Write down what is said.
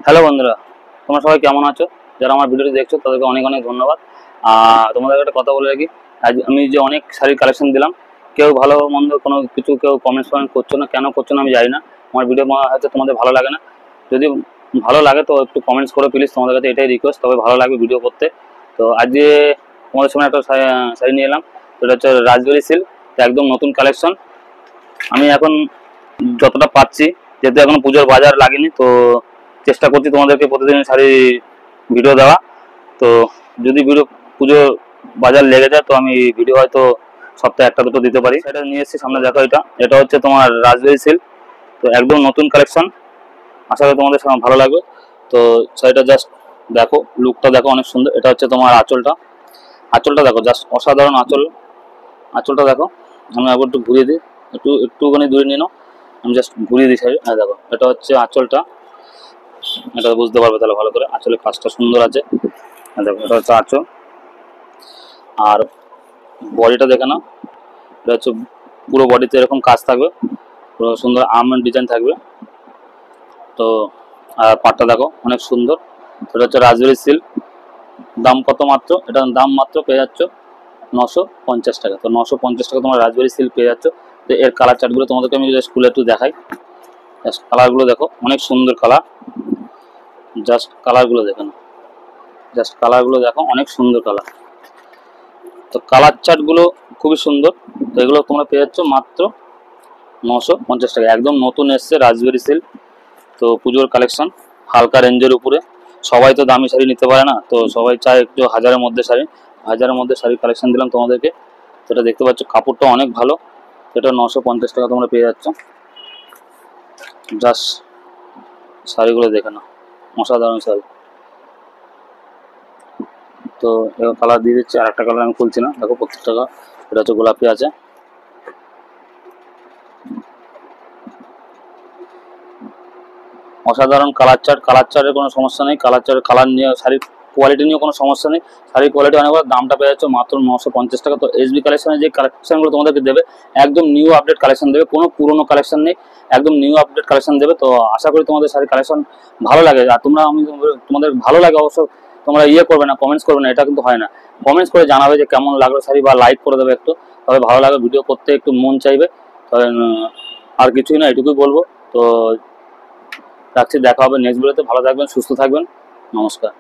Hello বন্ধুরা, তোমরা সবাই কেমন আছো? যারা আমার ভিডিওটি দেখছো তাদেরকে অনেক অনেক ধন্যবাদ। তোমাদের একটা কথা বলে রাখি, আজ আমি যে অনেক শাড়ির কালেকশন দিলাম, কেউ ভালো মন্দ কোনো কিছু কেউ কমেন্টস করছো না, কেন করছো না আমি জানি না। আমার ভিডিও হয়তো তোমাদের ভালো লাগে না। যদি ভালো লাগে তো একটু কমেন্টস করো প্লিজ, তোমাদের কাছে এটাই রিকোয়েস্ট, তবে ভালো লাগবে ভিডিও করতে। তো আজকে তোমাদের সামনে একটা শাড়ি নিয়ে এলাম, সেটা হচ্ছে রাজবাড়ি সিল্ক, একদম নতুন কালেকশন। আমি এখন যতটা পাচ্ছি, যেহেতু এখন পুজোর বাজার লাগেনি, তো চেষ্টা করছি তোমাদেরকে প্রতিদিন শাড়ি ভিডিও দেওয়া। তো যদি ভিডিও পুজোর বাজার লেগে যায় তো আমি ভিডিও হয়তো সপ্তাহে একটা দুটো দিতে পারি। সেটা নিয়ে এসেছি সামনে, দেখো এটা এটা হচ্ছে তোমার রাজবাড়ি সিল্ক, তো একদম নতুন কালেকশন। আশা করি তোমাদের সঙ্গে ভালো লাগবে। তো শাড়িটা জাস্ট দেখো, লুকটা দেখো, অনেক সুন্দর। এটা হচ্ছে তোমার আঁচলটা, আঁচলটা দেখো, জাস্ট অসাধারণ আঁচল। আঁচলটা দেখো, আমি একবার একটু ঘুরিয়ে দিই, একটুখানি দূরে নিয়ে নাও, আমি জাস্ট ঘুরিয়ে দিই শাড়ি। হ্যাঁ দেখো, এটা হচ্ছে আঁচলটা, এটা বুঝতে পারবে তাহলে ভালো করে। আঁচলের কাজটা সুন্দর আছে, দেখো এটা হচ্ছে আঁচল। আর বডিটা দেখে না, এটা হচ্ছে পুরো বডিতে এরকম কাজ থাকবে, পুরো সুন্দর আর্মড ডিজাইন থাকবে। তো আর পাটটা দেখো অনেক সুন্দর। এটা হচ্ছে রাজবাড়ি সিল্ক। দাম কত? মাত্র, এটার দাম মাত্র পেয়ে যাচ্ছ 950 টাকা। তো 950 টাকা তোমার রাজবাড়ি সিল্ক পেয়ে যাচ্ছ। তো এর কালার চার্টগুলো তোমাদেরকে আমি স্কুলে একটু দেখাই। জাস্ট কালারগুলো দেখো, অনেক সুন্দর কালার। জাস্ট কালারগুলো দেখো না, জাস্ট কালারগুলো দেখো, অনেক সুন্দর কালার। তো কালার চার্টগুলো খুবই সুন্দর। তো এগুলো তোমরা পেয়ে যাচ্ছ মাত্র 950 টাকা। একদম নতুন এসছে রাজবাড়ি সিল্ক। তো পুজোর কালেকশন, হালকা রেঞ্জের উপরে। সবাই তো দামি শাড়ি নিতে পারে না, তো সবাই চায় একটু হাজারের মধ্যে শাড়ি। হাজারের মধ্যে শাড়ির কালেকশন দিলাম তোমাদেরকে। সেটা দেখতে পাচ্ছ, কাপড়টা অনেক ভালো। এটা 950 টাকা তোমরা পেয়ে যাচ্ছ। জাস্ট শাড়িগুলো দেখে নাও, অসাধারণ শাড়ি। তো এবার কালার দিয়ে দিচ্ছি, আর একটা কালার আমি খুলছি না, দেখো প্রত্যেকটা। এটা হচ্ছে গোলাপি আছে, অসাধারণ কালার চার্ট। কালার চার্টের কোনো সমস্যা নেই, কালার চার্টের কালার নিয়ে শাড়ির কোয়ালিটি নিয়ে কোনো সমস্যা নেই। শাড়ির কোয়ালিটি অনেক ভালো। দামটা পেয়ে যাচ্ছে মাত্র 950 টাকা। তো এসবি কালেকশনের যে কালেকশনগুলো তোমাদেরকে দেবে, একদম নিউ আপডেট কালেকশন দেবে, কোনো পুরোনো কালেকশন নেই, একদম নিউ আপডেট কালেকশন দেবে। তো আশা করি তোমাদের শাড়ির কালেকশন ভালো লাগে। আর তোমরা, আমি তোমাদের ভালো লাগে অবশ্য, তোমরা করবে না, কমেন্টস করবে না, এটা কিন্তু হয় না। কমেন্টস করে জানাবে যে কেমন লাগলো শাড়ি, বা লাইক করে দেবে একটু, তবে ভালো লাগে, ভিডিও করতে একটু মন চাইবে। তবে আর কিছুই না, এটুকুই বলবো। তো রাখছি, দেখা হবে নেক্সট ভিডিওতে। ভালো থাকবেন, সুস্থ থাকবেন, নমস্কার।